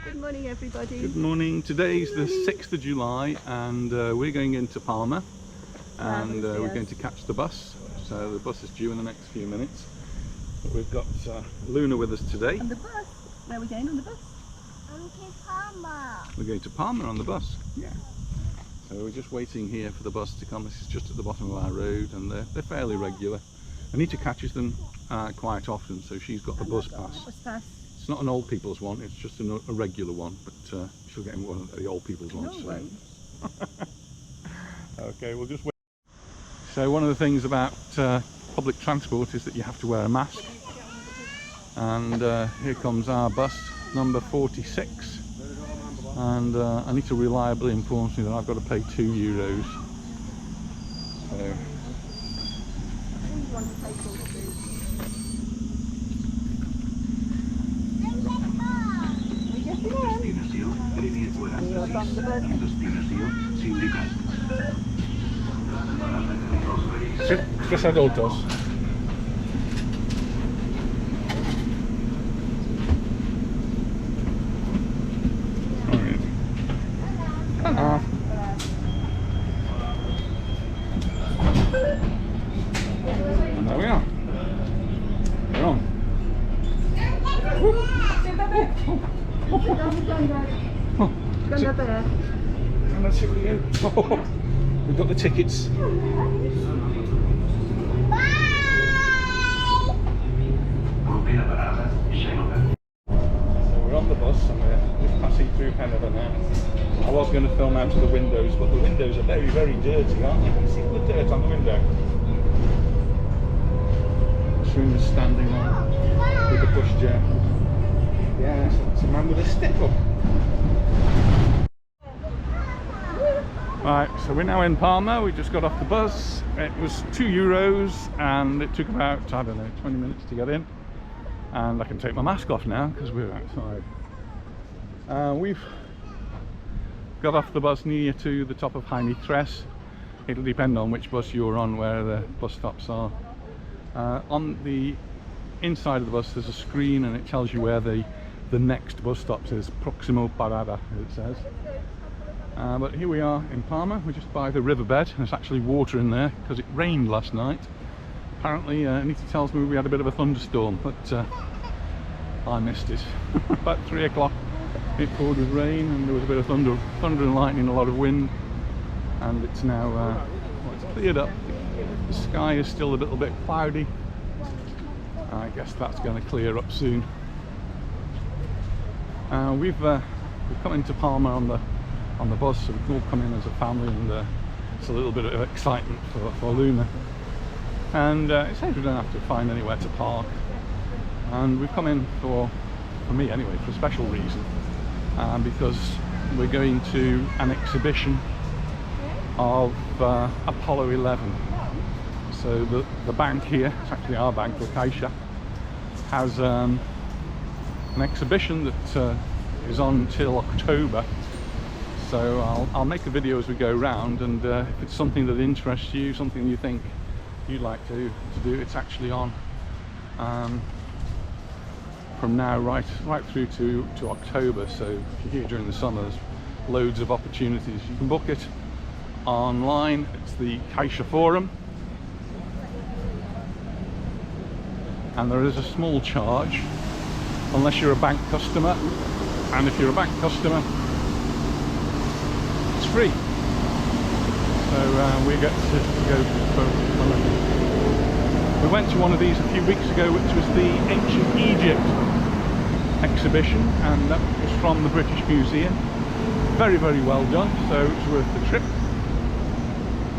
Good morning, everybody. Good morning. Today's the 6th of July and we're going into Palma and we're going to catch the bus. So the bus is due in the next few minutes. But we've got Luna with us today. On the bus? Where are we going on the bus? To Palma. We're going to Palma on the bus. Yeah. So we're just waiting here for the bus to come. This is just at the bottom of our road and they're fairly regular. Anita catches them quite often, so she's got the bus pass. Bus pass. It's not an old people's one, it's just a regular one, but she'll get one of the old people's ones. No, Okay, we'll just wait. So one of the things about public transport is that you have to wear a mask. And here comes our bus, number 46. And Anita reliably informs me that I've got to pay €2. So. Tres adultos. Hello. And there we are. We're on. We've got the tickets. Bye. So we're on the bus and we're just passing through Canada now. I was going to film out of the windows, but the windows are very, very dirty, aren't they? You can see all the dirt on the window. Shroom is standing on with the pushchair. Yes, it's a man with a stick up. Right, so we're now in Palma. We just got off the bus. It was €2 and it took about, I don't know, 20 minutes to get in. And I can take my mask off now because we're outside. We've got off the bus near to the top of Jaime Tres. It'll depend on which bus you're on, where the bus stops are. On the inside of the bus there's a screen and it tells you where the next bus stop is. Próximo parada, it says. But here we are in Palma. We're just by the riverbed. There's actually water in there because it rained last night. Apparently Anita tells me we had a bit of a thunderstorm, but I missed it. About 3 o'clock it poured with rain and there was a bit of thunder and lightning, a lot of wind, and it's now well, it's cleared up. The sky is still a little bit cloudy. I guess that's going to clear up soon. We've come into Palma on the bus, so we can all come in as a family, and it's a little bit of excitement for Luna. And it says we don't have to find anywhere to park, and we've come in for me anyway, for a special reason, because we're going to an exhibition of Apollo 11. So the bank here, it's actually our bank, the Caixa, has an exhibition that is on until October. So I'll make a video as we go round, and if it's something that interests you, something you think you'd like to do, it's actually on from now right through to October. So if you're here during the summer, there's loads of opportunities. You can book it online. It's the Caixa Forum, and there is a small charge unless you're a bank customer, and if you're a bank customer it's free. So we get to go for we went to one of these a few weeks ago, which was the Ancient Egypt exhibition, and that was from the British Museum. Very, very well done, so it's worth the trip.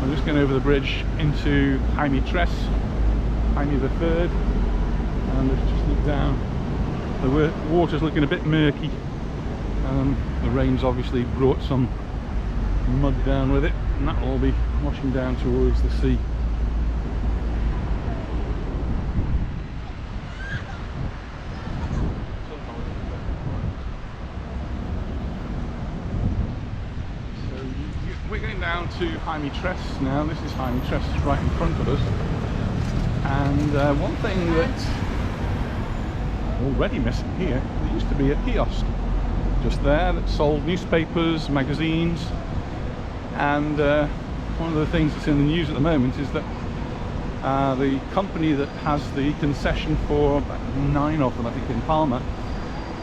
I'm just going over the bridge into Jaime Tres, Jaime III, and let's just look down. The water's looking a bit murky. The rain's obviously brought some mud down with it, and that will all be washing down towards the sea. So we're going down to Jaime Tres now. This is Jaime Tres right in front of us, and one thing that already missing here, there used to be a kiosk just there that sold newspapers, magazines, and one of the things that's in the news at the moment is that the company that has the concession for about 9 of them, I think, in Palma,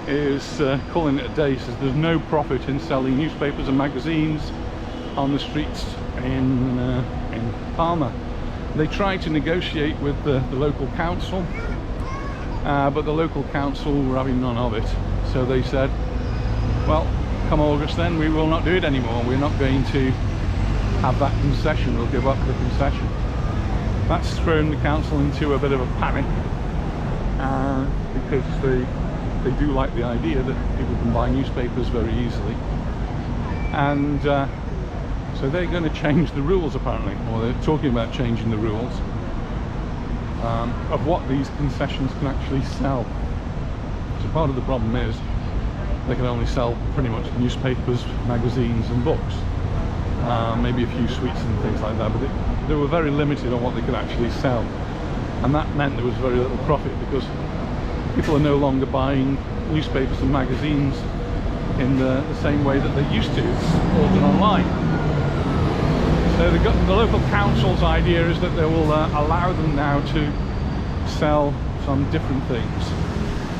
is calling it a day. Says there's no profit in selling newspapers and magazines on the streets in Palma. They tried to negotiate with the local council, but the local council were having none of it. So they said, well, come August then we will not do it anymore. We're not going to have that concession. We'll give up the concession. That's thrown the council into a bit of a panic, because they do like the idea that people can buy newspapers very easily, and so they're going to change the rules apparently, or they're talking about changing the rules of what these concessions can actually sell. So part of the problem is they can only sell pretty much newspapers, magazines and books, maybe a few sweets and things like that, but they were very limited on what they could actually sell, and that meant there was very little profit because people are no longer buying newspapers and magazines in the same way that they used to. It's all done online. So the local council's idea is that they will allow them now to sell some different things.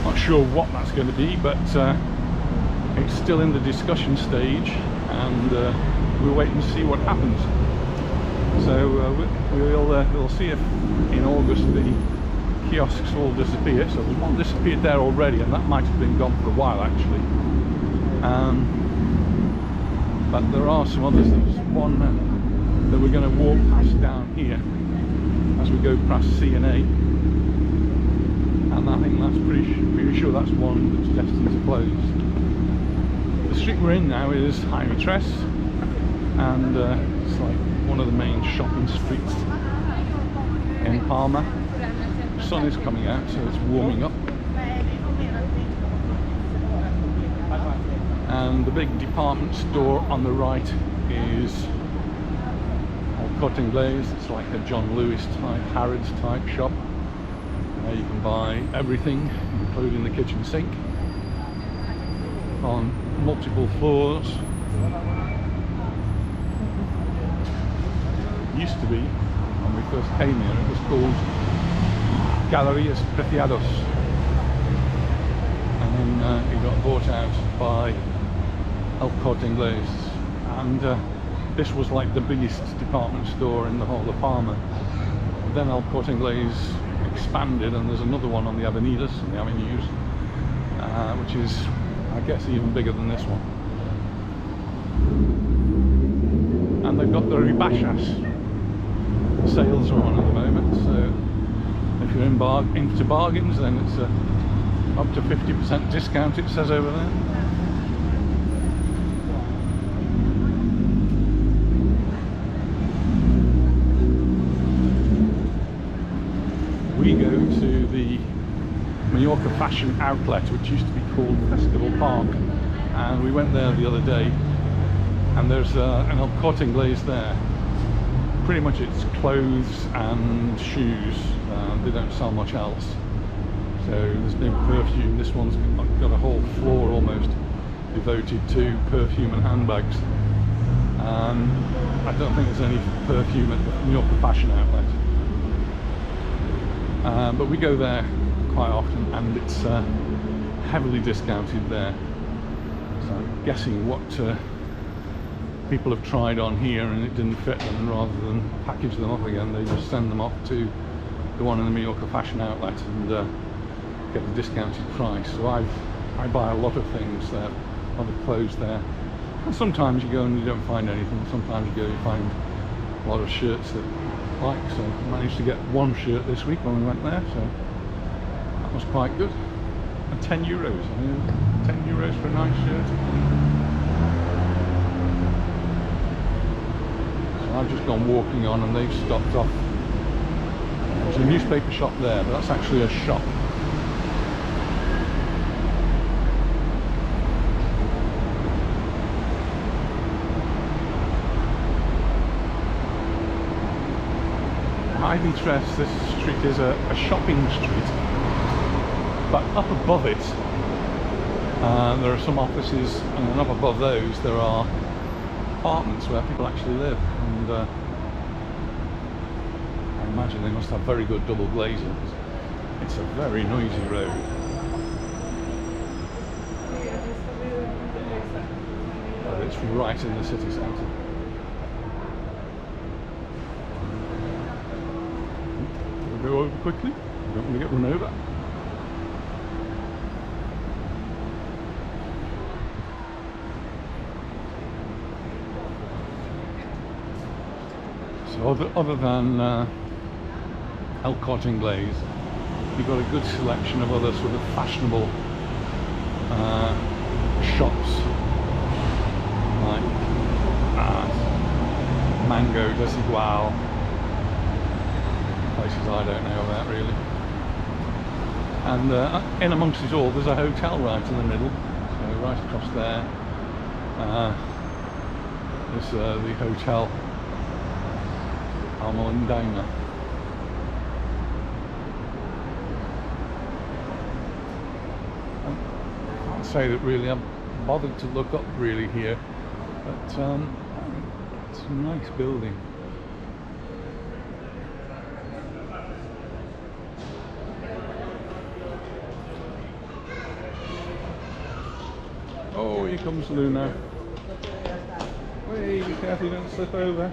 Not sure what that's going to be, but it's still in the discussion stage, and we'll wait and see what happens. So we'll see if in August the kiosks all disappear. So there's one disappeared there already, and that might have been gone for a while actually. But there are some others. There's one that we're going to walk past down here as we go past C&A, and I think that's pretty sure that's one that's destined to close. The street we're in now is Jaime Tres, and it's like one of the main shopping streets in Palma. The sun is coming out, so it's warming up, and the big department store on the right is Corte Inglés. It's like a John Lewis type, Harrods type shop. You can buy everything, including the kitchen sink, on multiple floors. It used to be, when we first came here, it was called Galerías Preciados, and then it got bought out by El Corte Inglés, and this was like the biggest department store in the whole of Palma. Then El Corte Inglés expanded, and there's another one on the avenidas and the avenues, which is, I guess, even bigger than this one. And they've got the ribachas sales on at the moment, so if you're into bargains, then it's up to 50% discount, it says over there. We go to the Mallorca fashion outlet, which used to be called Festival Park, and we went there the other day, and there's an El Corte Inglés there. Pretty much it's clothes and shoes. They don't sell much else, so there's no perfume. This one's got a whole floor almost devoted to perfume and handbags. I don't think there's any perfume at the Mallorca fashion outlet. But we go there quite often, and it's heavily discounted there. So I'm guessing what people have tried on here and it didn't fit them, and rather than package them up again, they just send them off to the one in the Mallorca fashion outlet and get a discounted price. So I buy a lot of things there, a lot of clothes there. And sometimes you go and you don't find anything. Sometimes you go, you find a lot of shirts that I like. So I managed to get one shirt this week when we went there, so that was quite good. And €10, I mean, €10 for a nice shirt. So I've just gone walking on, and they've stopped off. There's a newspaper shop there, but that's actually a shop. Jaime Tres, this street is a shopping street, but up above it There are some offices, and then up above those there are apartments where people actually live, and I imagine they must have very good double glazing. It's a very noisy road. But it's right in the city centre. We'll go over quickly, we don't want to get run over. So other than El Corte Inglés, you've got a good selection of other sort of fashionable shops, like Mango, Desigual, places I don't know about really. And in amongst it all, there's a hotel right in the middle. So right across there, there's the hotel Palma. I can't say that really I'm bothered to look up really here, but it's a nice building. Oh, here comes Luna. Wait, be careful, you don't slip over.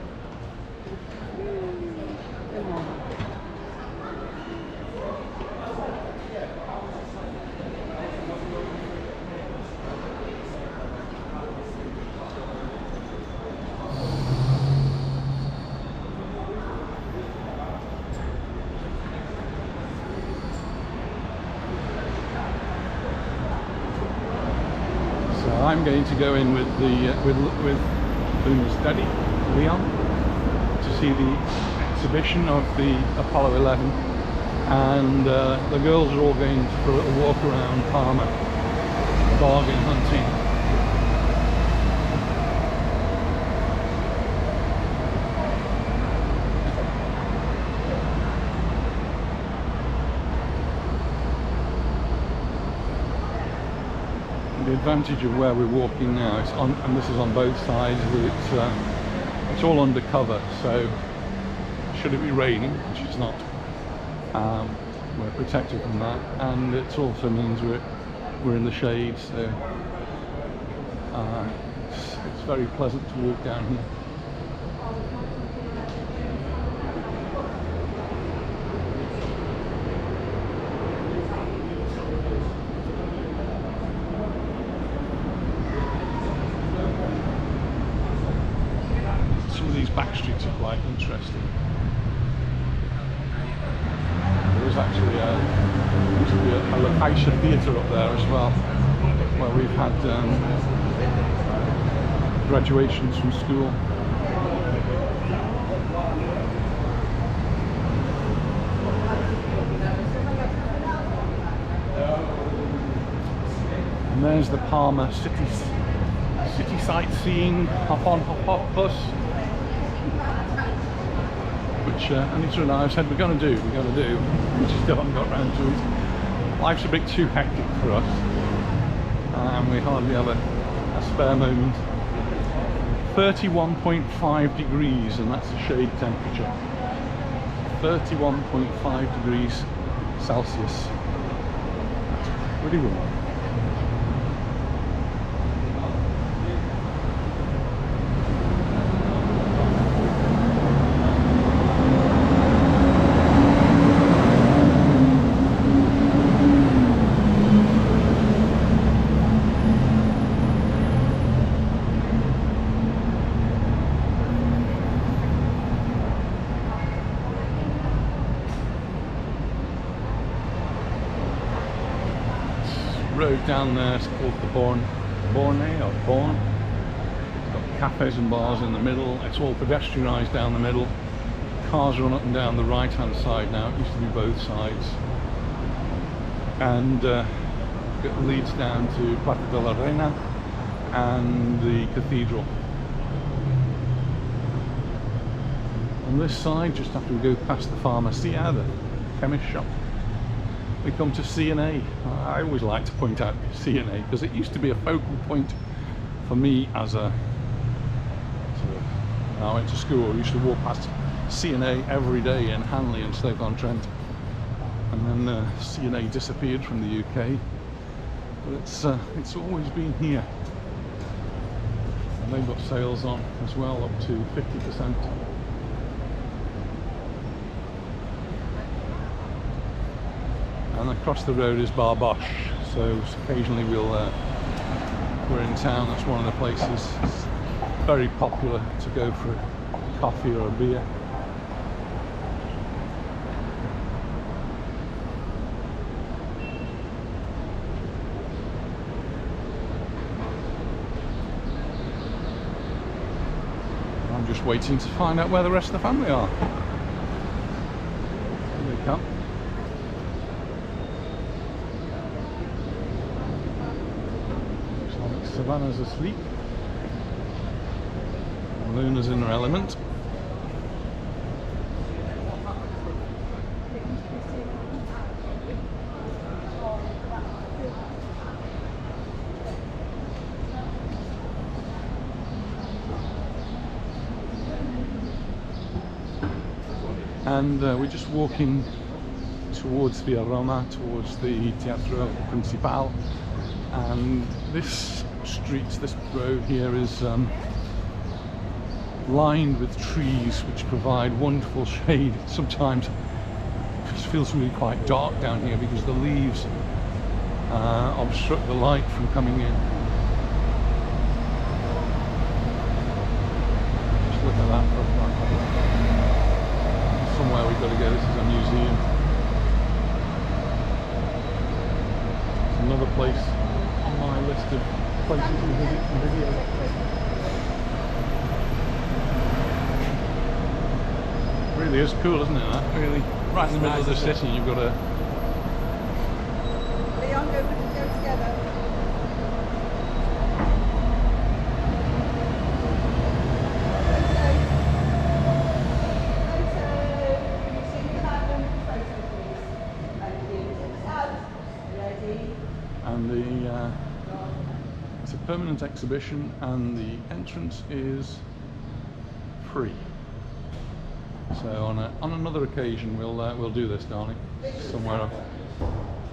I'm going to go in with Luna's daddy, Leon, to see the exhibition of the Apollo 11, and the girls are all going for a little walk around Palma, bargain hunting. The advantage of where we're walking now is on, and this is on both sides, it's all undercover, so should it be raining, which it's not, we're protected from that, and it also means we're in the shade, so it's very pleasant to walk down here. Backstreets are quite interesting. There is actually a La Caixa theatre up there as well, where we've had graduations from school. And there's the Palma city sightseeing hop on hop off bus, which Anita and I have said we're going to do, we just haven't got round to it. Life's a bit too hectic for us, and we hardly have a spare moment. 31.5 degrees, and that's the shade temperature. 31.5 degrees Celsius. That's pretty warm. Road down there is called the Born. It's got cafes and bars in the middle. It's all pedestrianised down the middle. Cars run up and down the right hand side now. It used to be both sides. And it leads down to Plata de la Reina and the cathedral. On this side, just after we go past the pharmacia, the chemist shop, we come to C&A. I always like to point out C&A because it used to be a focal point for me as a when I went to school. I used to walk past C&A every day in Hanley and Stoke-on-Trent, and then C&A disappeared from the UK, but it's always been here. And they've got sales on as well, up to 50%. And across the road is Barbosh, so occasionally we're in town. That's one of the places. It's very popular to go for a coffee or a beer. I'm just waiting to find out where the rest of the family are. Here they come. Savannah's asleep, Luna's in her element. And we're just walking towards Via Roma, towards the Teatro Principal, and this this road here is lined with trees which provide wonderful shade. Sometimes it just feels really quite dark down here because the leaves obstruct the light from coming in. Just look at that for a moment. Somewhere we've got to go. This is a museum. It's another place on my list of places to visit and video. Really is cool, isn't it? That really, right in the middle of the city, you've got a. Leon, go together. And it's a permanent exhibition, and the entrance is free. So on another occasion we'll do this, darling. Somewhere I've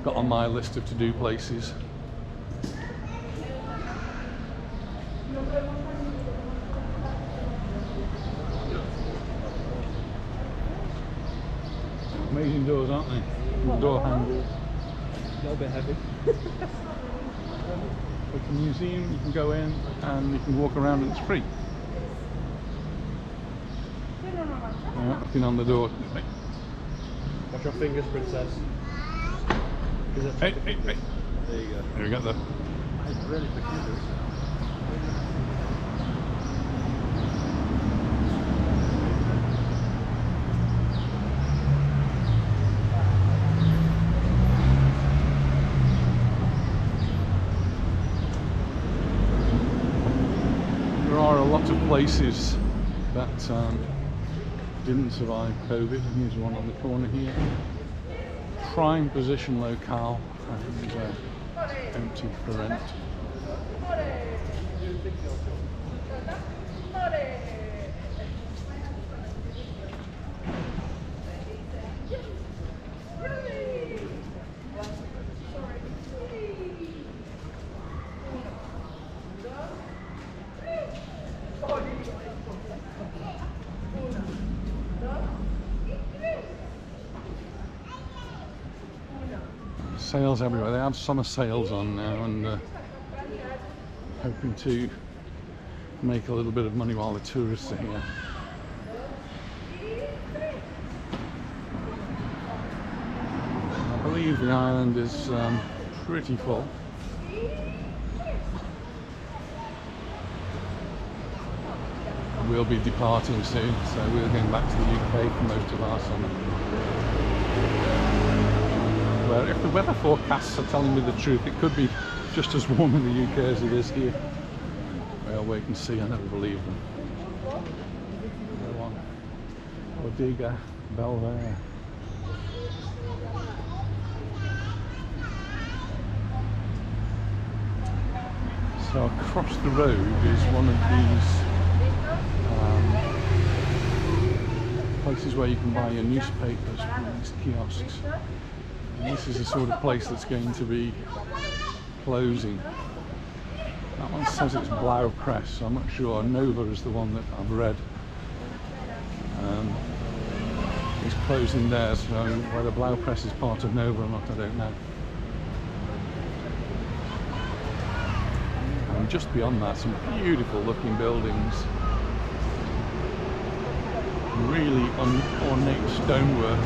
got on my list of to-do places. Amazing doors, aren't they? Door handles. A little bit heavy. It's a museum, you can go in and you can walk around and it's free. Yeah, looking on the door. Watch your fingers, princess. Hey, hey, hey. There you go. There we go. It's really peculiar. There are a lot of places that didn't survive COVID. Here's one on the corner here. Prime position locale and empty for rent. Sales everywhere. They have summer sales on now, and hoping to make a little bit of money while the tourists are here. I believe the island is pretty full. We'll be departing soon, so we're going back to the UK for most of our summer. Where if the weather forecasts are telling me the truth, it could be just as warm in the UK as it is here. Well, wait and see. I never believe them. Bodega Belvedere. So across the road is one of these places where you can buy your newspapers from these kiosks. And this is the sort of place that's going to be closing. That one says it's Blau Press, so I'm not sure. Nova is the one that I've read. It's closing there, so whether Blau Press is part of Nova or not, I don't know. And just beyond that, some beautiful looking buildings. Really ornate stonework.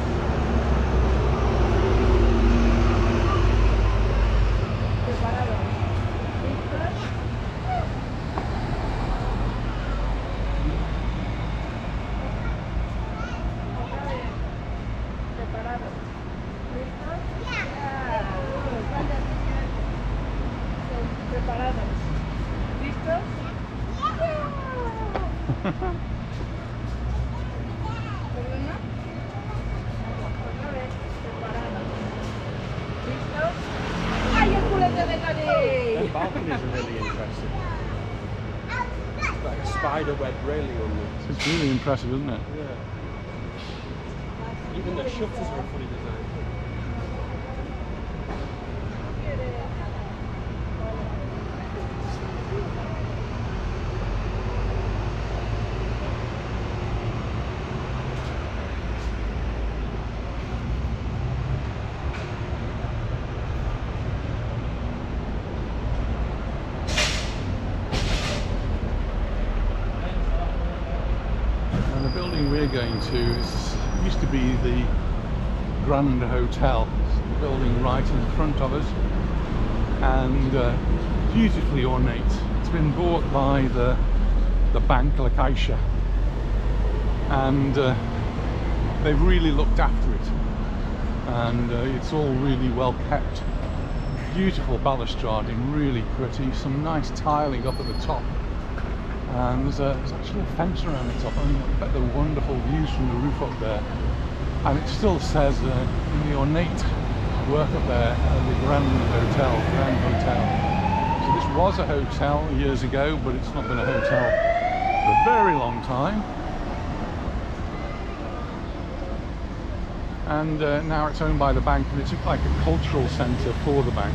The balconies are really interesting. It's like a spider web railing on them. It's really impressive, isn't it? Yeah. Even the shutters are a funny design. We're going to used to be the Grand Hotel. It's the building right in front of us, and beautifully ornate. It's been bought by the bank La Caixa, and they've really looked after it, and it's all really well kept. Beautiful balustrading, really pretty. Some nice tiling up at the top. And there's actually a fence around the top. I mean, look at the wonderful views from the roof up there. And it still says in the ornate work up there, the Grand Hotel. So this was a hotel years ago, but it's not been a hotel for a very long time. And now it's owned by the bank, and it's like a cultural centre for the bank.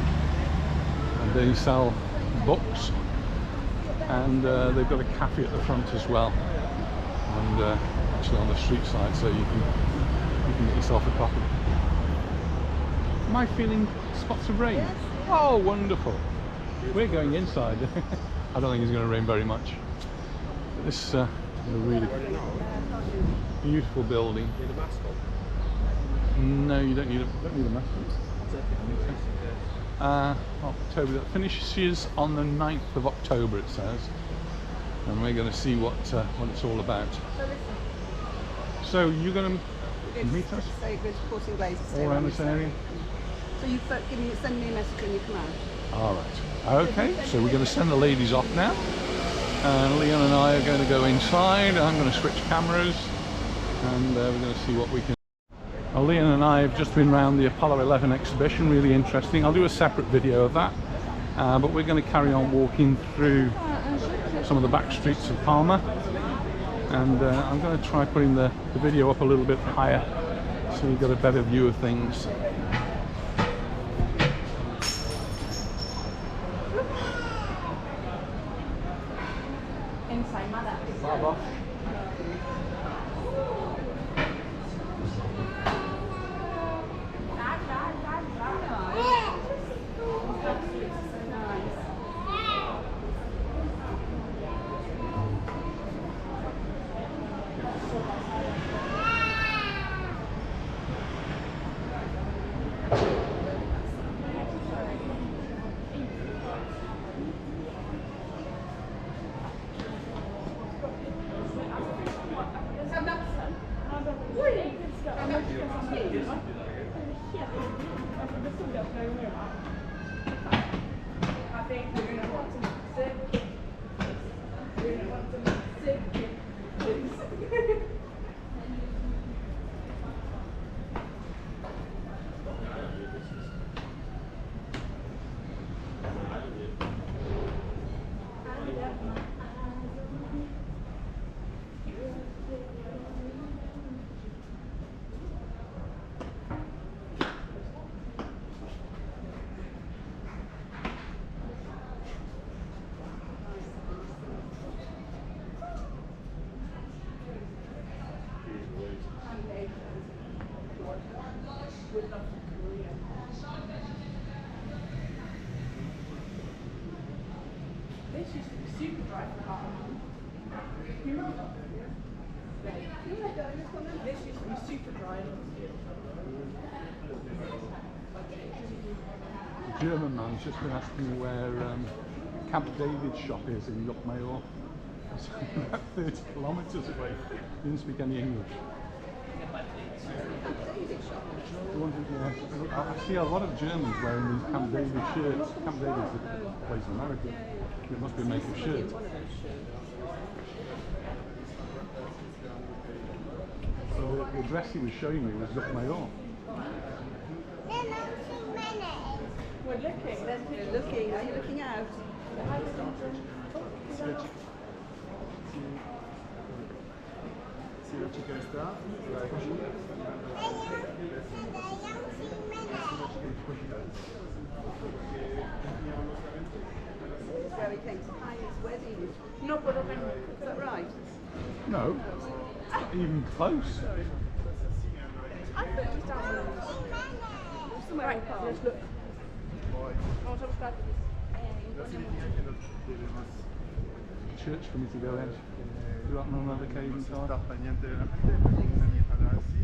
And they sell books. And they've got a cafe at the front as well, and actually on the street side, so you can get yourself a coffee. Am I feeling spots of rain? Oh, wonderful! We're going inside. I don't think it's going to rain very much. But this is a really beautiful building. Need a mask on? No, you don't need a mask on. October, that finishes on the 9th of October, it says, and we're going to see what it's all about. So you're going to meet us all around this area? So you send me a message when you come out. All right. Okay, so we're going to send the ladies off now, and Leon and I are going to go inside. I'm going to switch cameras, and we're going to see what we can. Well, Leon and I have just been around the Apollo 11 exhibition, really interesting. I'll do a separate video of that, but we're going to carry on walking through some of the back streets of Palma, and I'm going to try putting the video up a little bit higher so you've got a better view of things. This used to be super dry for cotton. This used to be super dry. The German man's just been asking me where Camp David's shop is in Mallorca. It's about 30 kilometres away. He didn't speak any English. I see a lot of Germans wearing these Camp David shirts. Camp David's the place in America. It must be making shirts. So the dress he was showing me was Mallorca. We're looking. You're looking. Are you looking out? Si la chica está, la de It's where he came to Heidi's wedding. No, but is that right? No, not even close. I thought it was down there. Somewhere in the park. Let's look. Vamos a buscar. Church for me to go in. Do you want another occasion time? estar pendiente de la gente, venir así.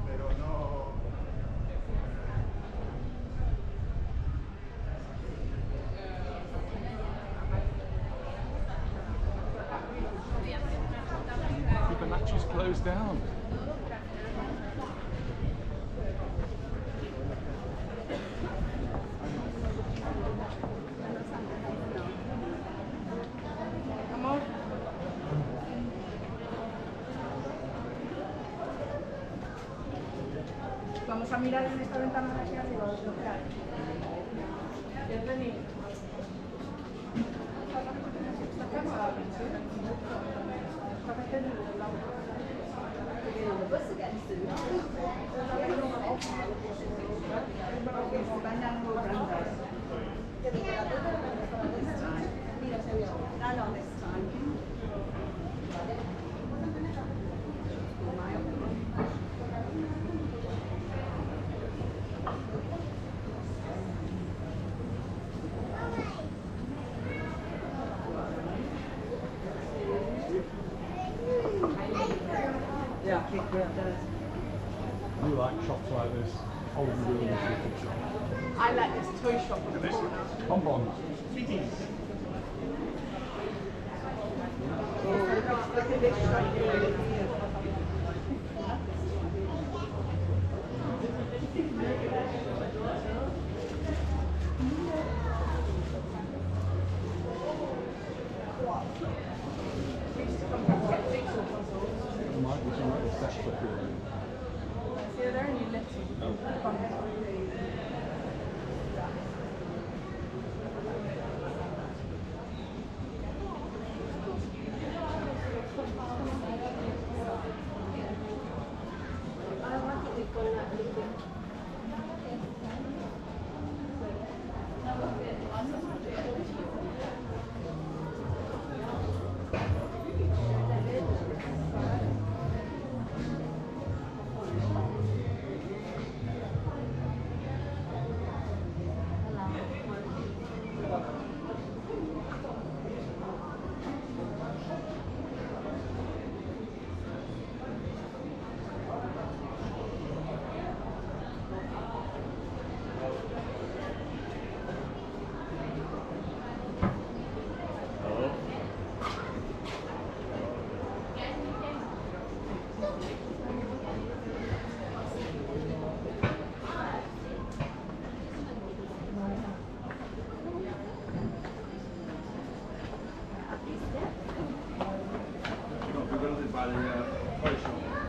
Pero no. Fibonacci's closed down. Vamos a mirar en esta ventana de aquí arriba. ¿Quieres venir? Está cansada, Yeah, kick where it does. I do like shops like this. Old and new shop. I like this toy shop on the corner. Bonbons. Look at this shop here. Might be some little steps up here. Yeah, they're only little.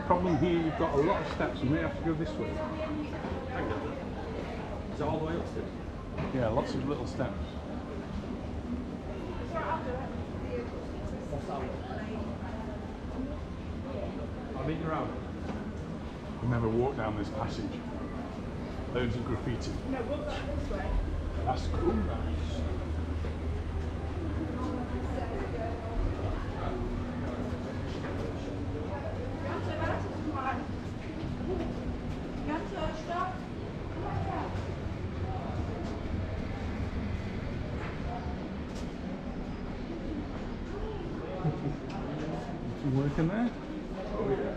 Problem here, you've got a lot of steps and we have to go this way. Is that all the way up to? Yeah, lots of little steps. I'll meet you around. We've never walked down this passage. Loads of graffiti. No, we'll go this way. That's cool, nice. Some work in there. Oh yeah.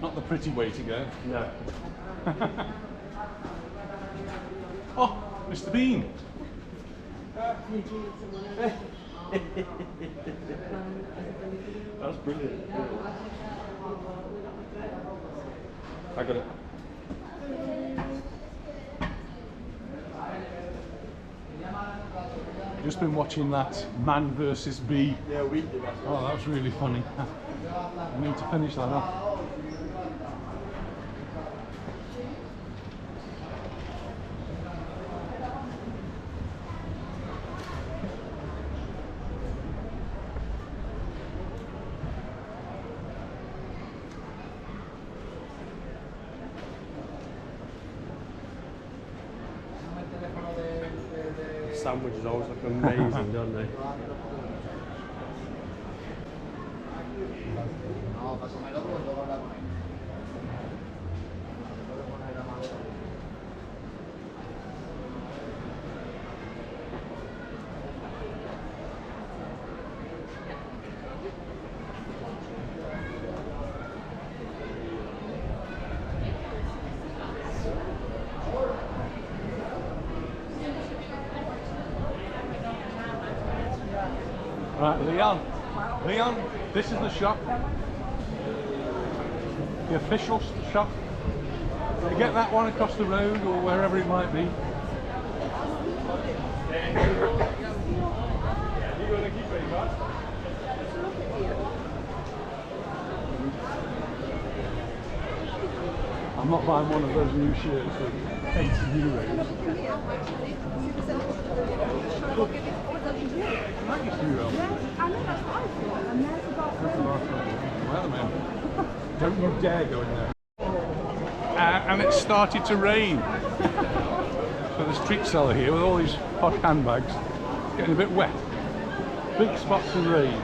Not the pretty way to go. No. Oh, Mr. Bean. That's brilliant. I got it. Just been watching that Man versus Bee. Yeah, we did that. Oh, that was really funny. I need to finish that off. Sandwiches always look amazing, don't they? Right, Leon, this is the shop. The official shop. You get that one across the road or wherever it might be. I'm not buying one of those new shirts for 80 euros. €90. Yes, I know, that's what I thought, and there's about Well, man, don't you dare go in there. And it started to rain. So the street seller here with all these posh handbags getting a bit wet. Big spots of rain.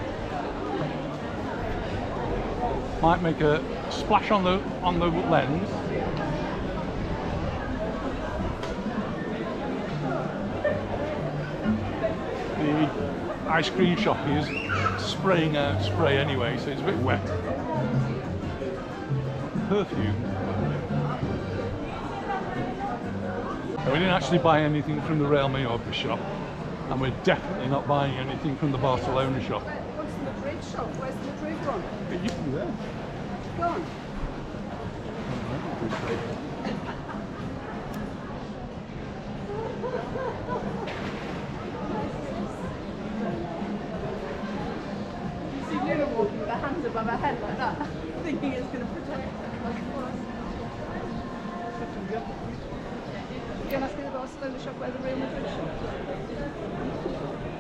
Might make a splash on the lens. The ice cream shop is spraying out spray anyway, so it's a bit wet. Perfume. We didn't actually buy anything from the Real Mallorca shop, and we're definitely not buying anything from the Barcelona shop. what's the Madrid shop? Where's the Madrid one? It used to be there. Go on. See Luna walking with her hands above her head like that, thinking it's going to protect her. You're not going to Barcelona shop where the Real Madrid shop is.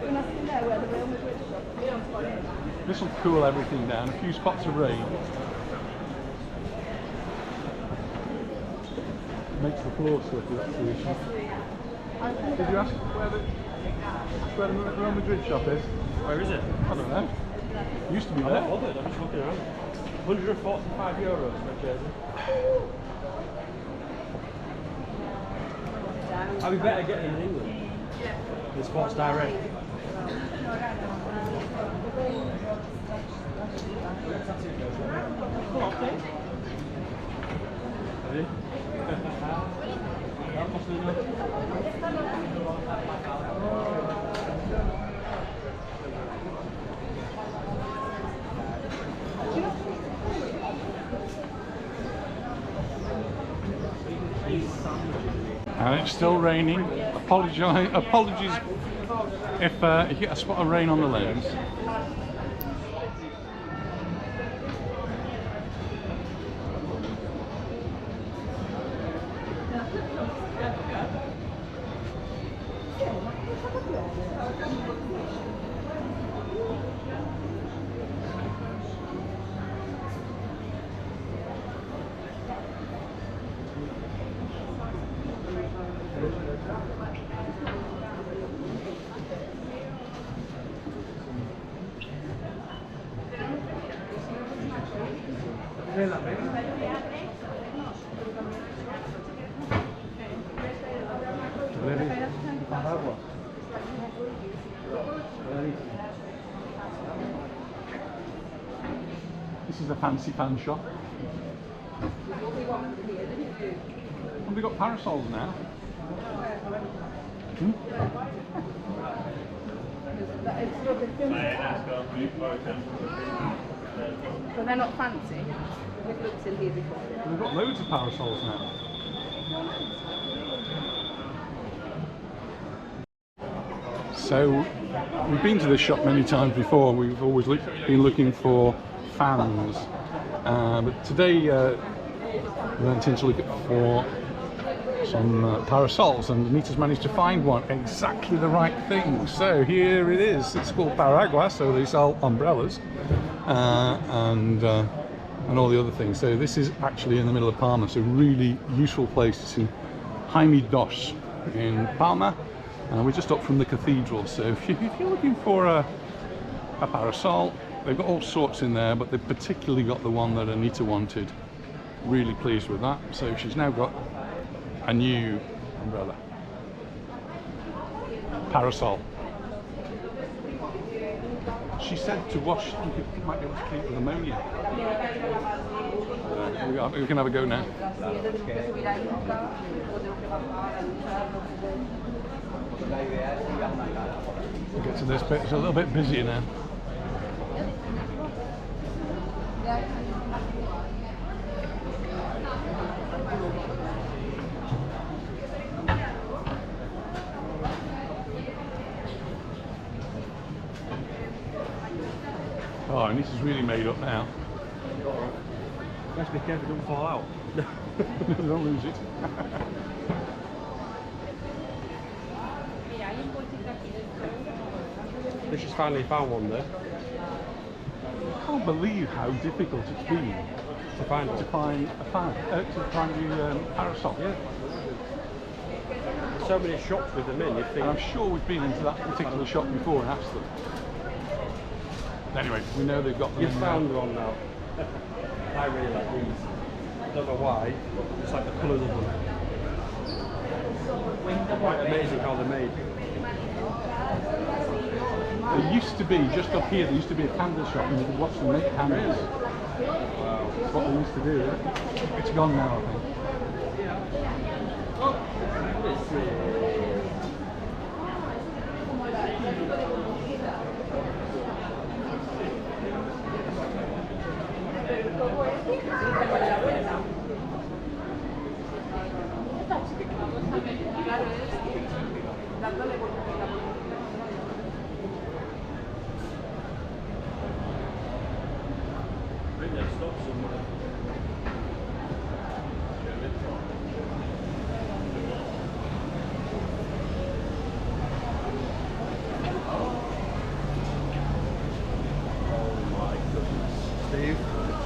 You're not in there where the Real Madrid shop is. This will cool everything down. A few spots of rain makes the floor slippery. That's the issue. Did you ask where the Real Madrid shop is? Where is it? I don't know. Used to be I'm there. not bothered, I'm just looking around. €145 for a jersey. I'd be better getting in England. The Sports Direct. Have you? And it's still raining. Apologies if you get a spot of rain on the lens. This is a fancy fan shop. Have we got parasols now? Hmm? But they're not fancy. We've looked in here before. We've got loads of parasols now. So we've been to this shop many times before. We've always been looking for fans, but today we went in to look for some parasols, and Anita's managed to find one, exactly the right thing. So here it is. It's called Paragua, so they sell umbrellas and all the other things. So this is actually in the middle of Palma, so really useful place. It's in Jaime Dos in Palma. We're just up from the cathedral, so if you're looking for a parasol, they've got all sorts in there, but they've particularly got the one that Anita wanted. Really pleased with that. So she's now got a new umbrella. Parasol. She said to wash, you might be able to clean it with ammonia. We can have a go now. We'll get to this bit, it's a little bit busier now. Oh, and this is really made up now. Let's be careful, don't fall out. Don't lose it. This has finally found one there. I can't believe how difficult it's been To find to one. find a fan, to find the parasol. Yeah. So many shops with them in, you think. And I'm sure we've been into that particular shop before and asked them. Anyway, we know they've got them. You've in found there. one now. I really like these. I don't know why. It's like the colours of them. Quite amazing how they're made. There used to be, just up here, there used to be a candle shop and you could watch them make candles. Wow. That's what they used to do. It's gone now, I think. Steve,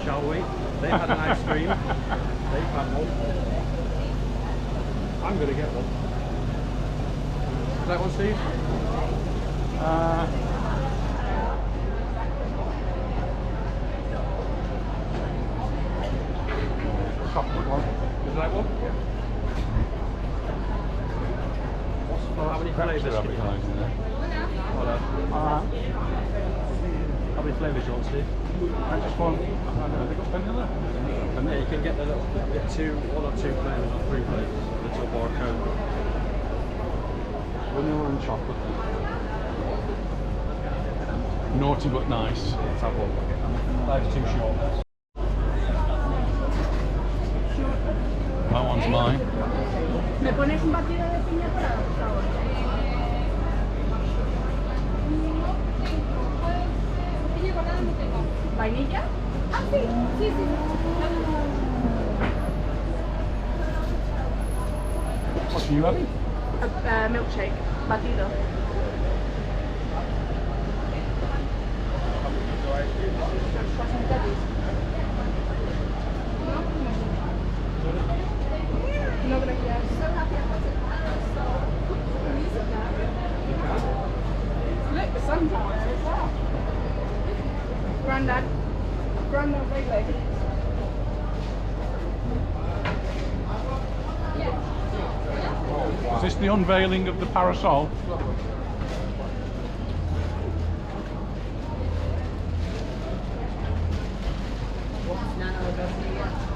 shall we? They've had an ice cream. They've had one. I'm going to get one. Is that one, Steve? Chocolate one. Is that one? How many flavours They're can you have? advertising there. How many flavours you want, Steve? I just want, they got vanilla. Yeah, you can get the little, get one or two flavours or three flavours. Little bar cone. Vanilla and chocolate. Naughty but nice. Let's have one. Life's too short. That one's mine. ¿Me pones un batido de piña colada, por favor? ¿Vainilla? Ah, sí, sí, sí. What are you having? Milkshake, batido. No, gracias. Look, the sun's out there as well. Grandad Rayleigh. Is this the unveiling of the parasol?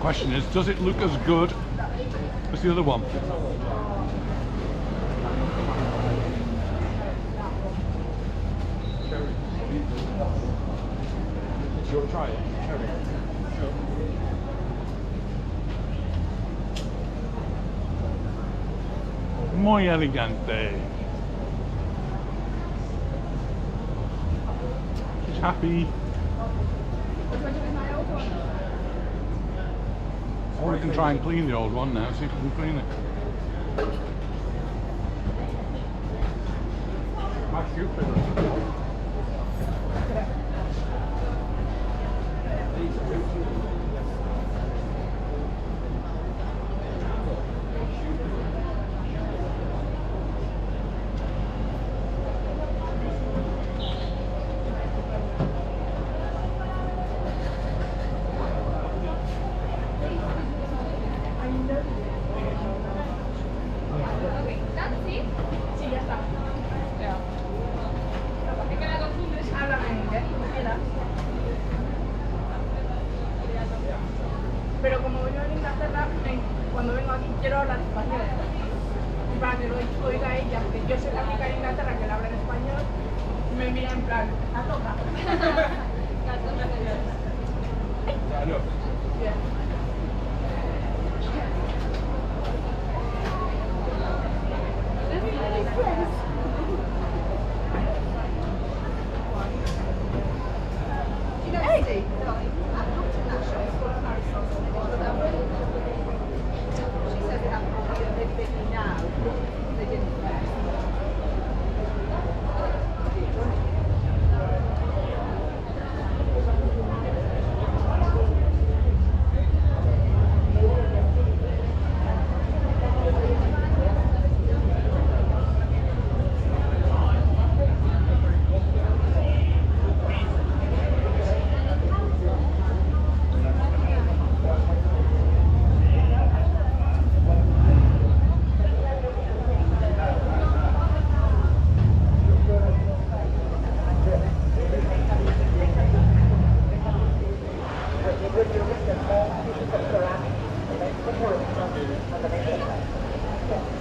Question is, does it look as good as the other one? Do you want to try it? Cherry. Muy elegante. She's happy. Or we can try and clean the old one now, see if we can clean it. My stupid. Sí, ya está. Ya. Es que la costumbre es hablar en inglés, pero como vivo en Inglaterra, cuando vengo aquí quiero hablar español. Y para que lo oiga ella, que yo soy la única en Inglaterra que le habla en español, me mira en plan, ¿a toca? I know. Yeah. Hey!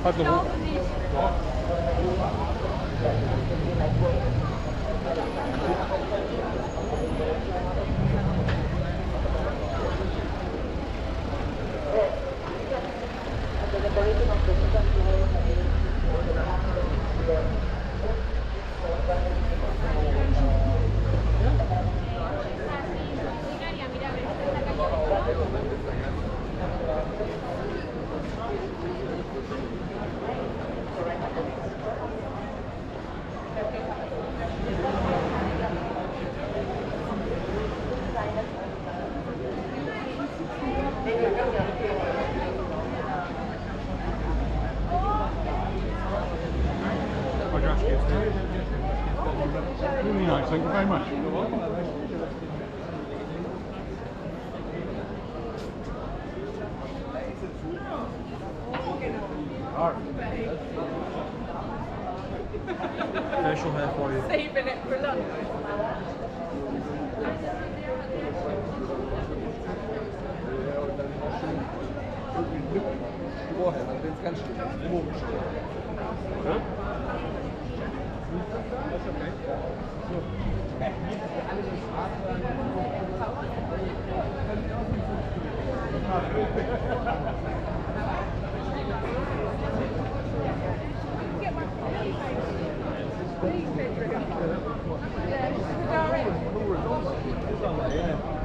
Have the walk. Really nice, thank you very much. Facial hair for you. Saving it for lunch.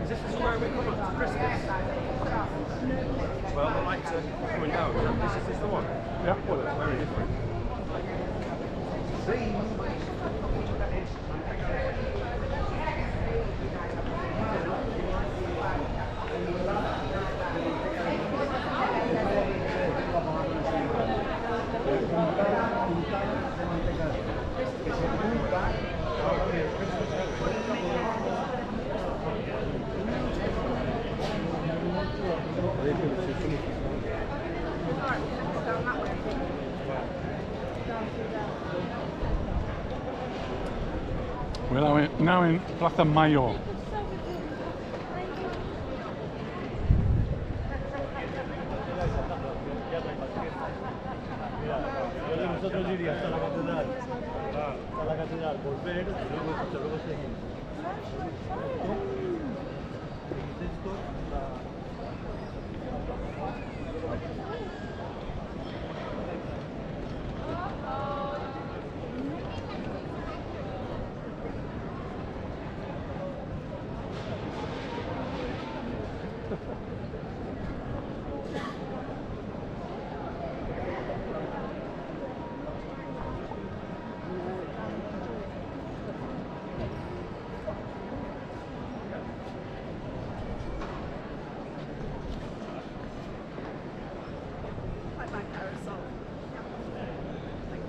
Is this somewhere we're coming to Christmas? Well, I like to coming down. This is the one. Yeah. Well, it's very different. We're now in Plaza Mayor. Nosotros iríamos hasta la catedral, volver y luego seguir. Esto,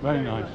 Very nice.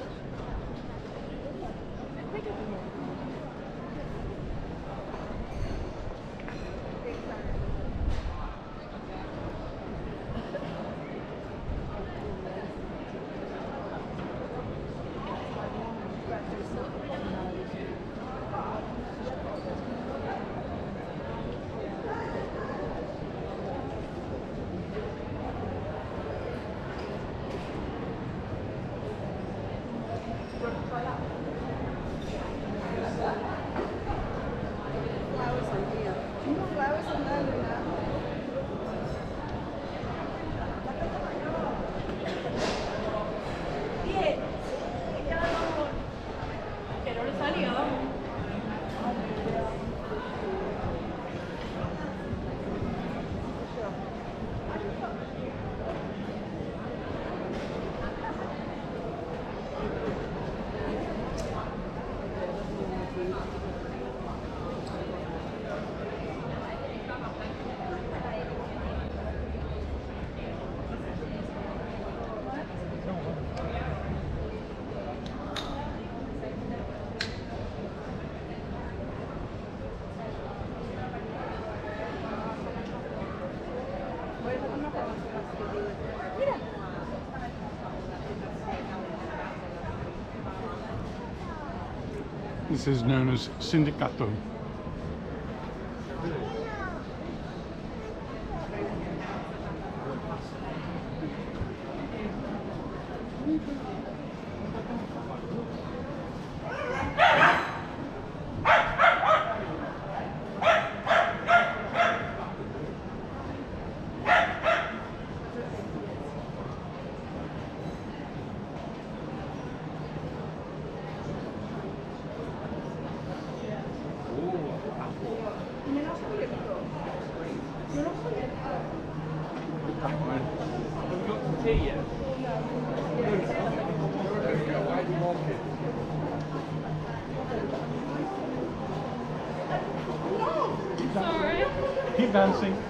This is known as Sindicato. Keep dancing.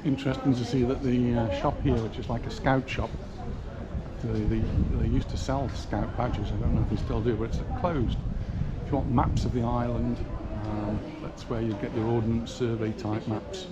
interesting to see that the shop here, which is like a scout shop, they used to sell scout badges. I don't know if they still do, but it's closed. If you want maps of the island, that's where you get your ordnance survey type maps.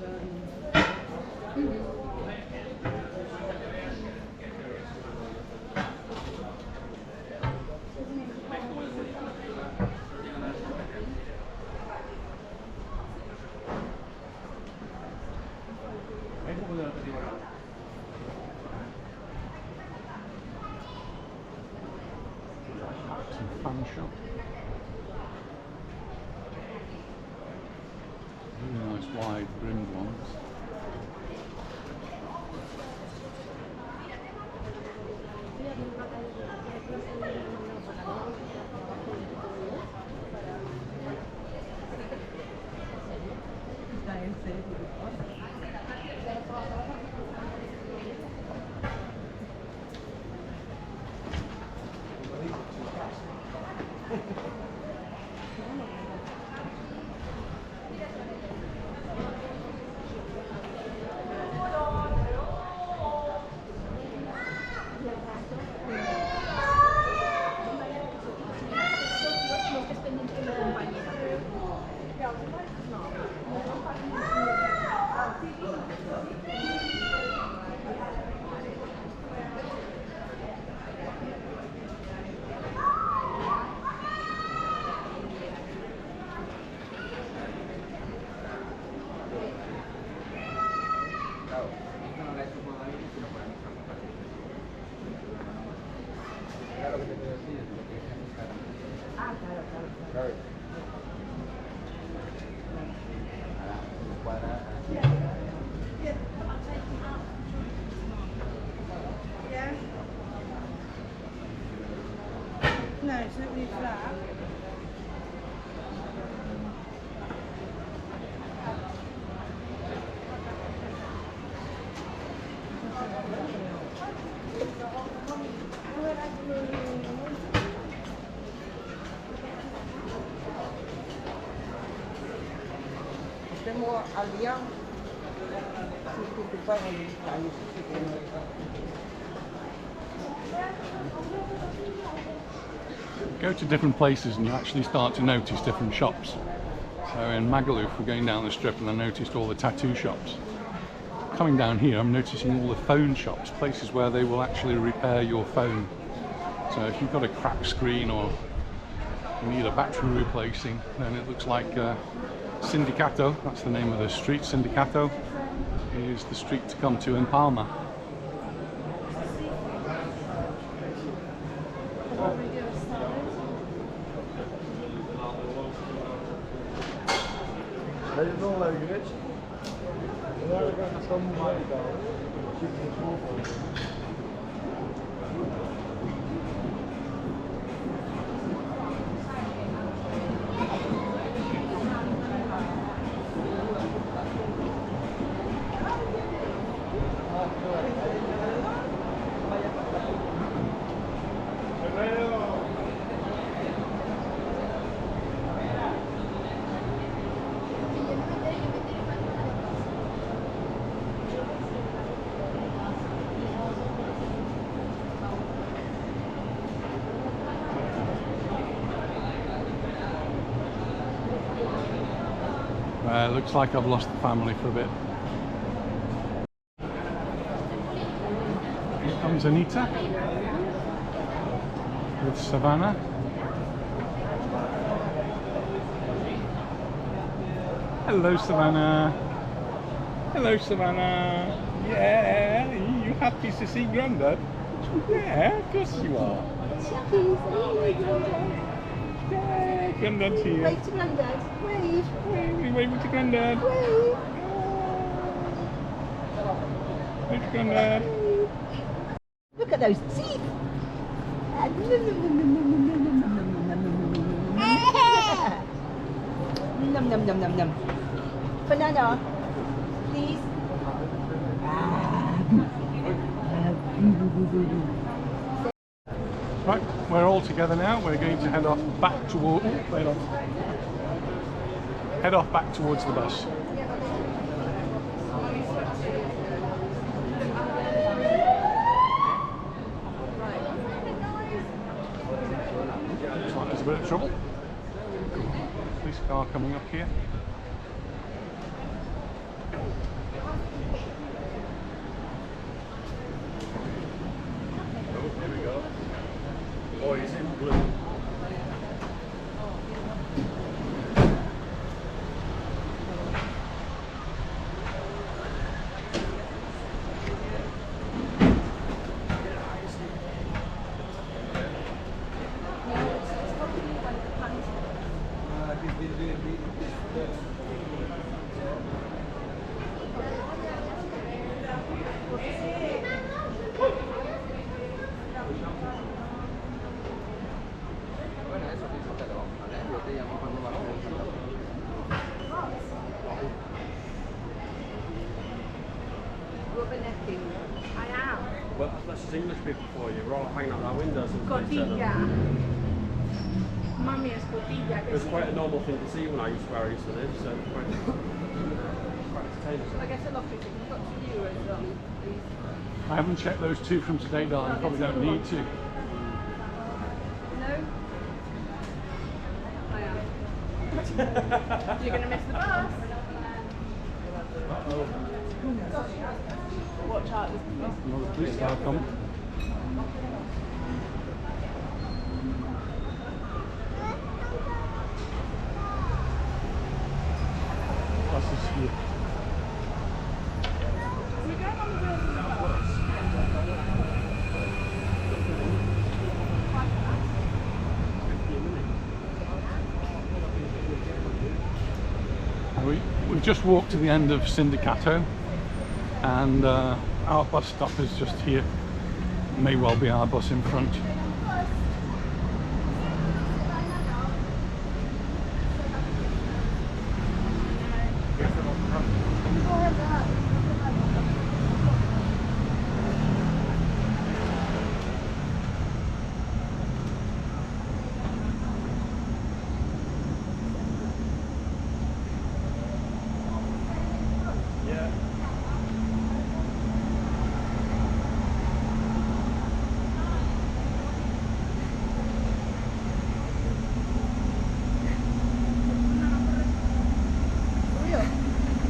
Fan shop. Really nice wide brimmed ones. No, it's not really flat. Estemos al día. Si tu pago Go to different places and you actually start to notice different shops. So in Magaluf we're going down the strip and I noticed all the tattoo shops. Coming down here I'm noticing all the phone shops, places where they will actually repair your phone. So if you've got a cracked screen or you need a battery replacing, then it looks like Sindicato, that's the name of the street. Sindicato is the street to come to in Palma. Looks like I've lost the family for a bit. Here comes Anita with Savannah. Hello Savannah. Hello Savannah. Yeah, are you happy to see Grandad? Yeah, of course you are. Yeah, Grandad's here. Wave to Grandad. Wave. Wave, waving to Grandad. Wave. Wave to Grandad. Look at those teeth. Num num num num num. Banana, please. Right, we're all together now. We're going to head off back toward. Head off back towards the bus. a bit of trouble. Police car coming up here. Oh, here we go. Boys in blue. I am. Well, that's just English people for you. We're all hanging out our windows. And Cotilla. Mami es cotilla. it was quite a normal thing to see when I used to live, so quite entertaining. I guess a lot of people have got to you as well. I haven't checked those two from today, darling. Probably don't need to. No? I am. You're going to miss the bus. Watch out. Another police car coming. Bus is here. We're going on the bus. We've just walked to the end of Sindicato, and our bus stop is just here. May well be our bus in front.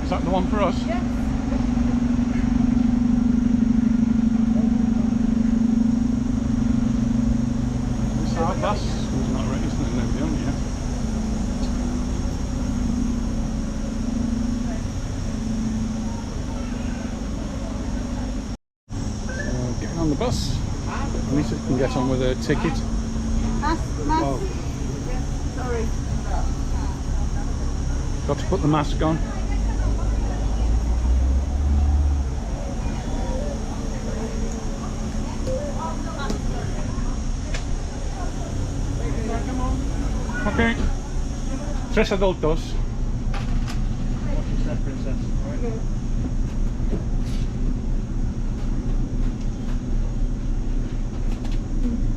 Is that the one for us? Yes. Is our bus? It's not ready, isn't it? Nobody on yet. So, getting on the bus. Anita can get on with her ticket. Oh, Sorry. got to put the mask on. Okay. 3 adultos. What's that, princess? Right.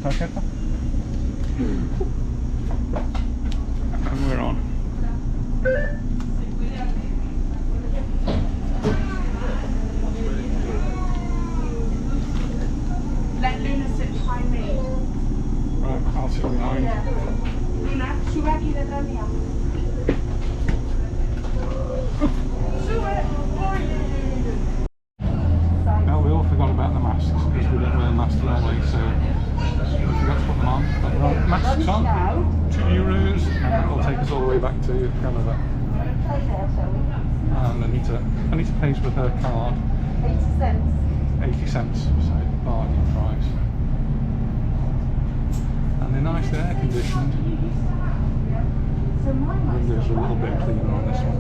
Tarjeta. And we're on. Let Luna sit behind me. Right, I'll sit behind. Luna, sube aquí detrás mía. Sube. Now we all forgot about the masks because we don't wear masks normally, so we forgot to put them on. But right, masks on. €2, and that will take us all the way back to Canada. And Anita pays with her card. 80 cents. 80 cents, so bargain price. And they're nicely air conditioned. Windows are a little bit cleaner on this one.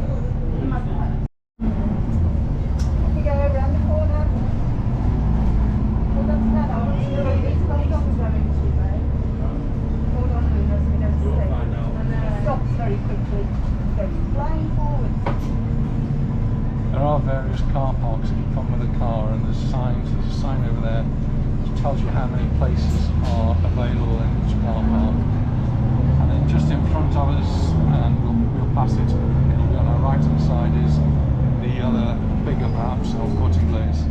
We go around the corner. Hold on to that arm. Hold on, Luna, so we don't We'll slip. find out. And then it stops very quickly. Goes flying forwards. There are various car parks if you come with a car, and there's signs. There's a sign over there which tells you how many places are available in each car park. And then just in front of us, and we'll pass it, it'll be on our right hand side, is the other bigger perhaps, El Corte Inglés.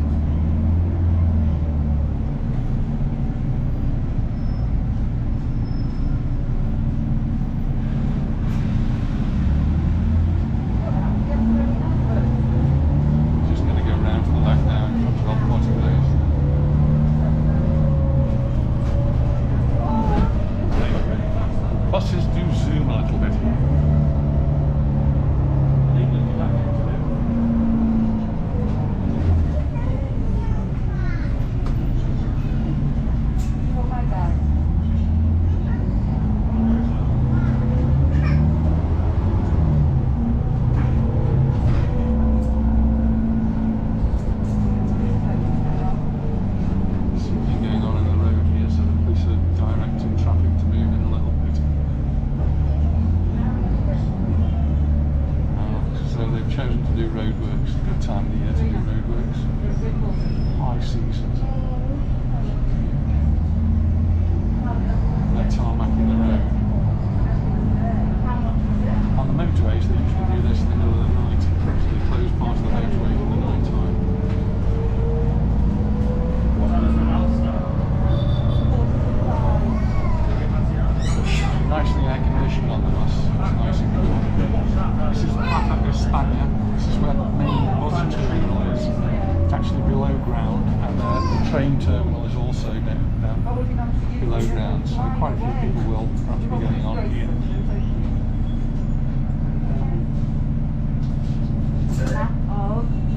do roadworks. Good time of the year to do roadworks. High seasons. They're tarmacking the road. On the motorways, they usually do this in the middle of the night. So they close part of the motorway in the night time. Nicely air conditioned on the bus. It's nice and cool. This is Plaza España. This is where the main bus terminal is. It's actually below ground, and the train terminal is also down below ground. So quite a few people will have to be getting on here.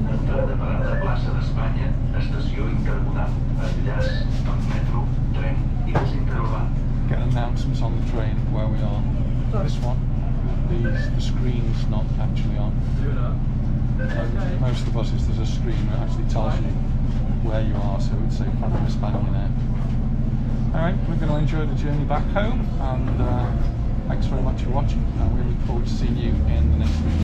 Entrada parada plaça d'Espanya, estació intermodal, enllaç amb metro, tren i bus interurbà. Get announcements on the train of where we are. This one, the screen's not actually on. Most of the buses there's a screen that actually tells you where you are, so it would say Palma España there. Alright, we're going to enjoy the journey back home, and thanks very much for watching, and we look forward to seeing you in the next video.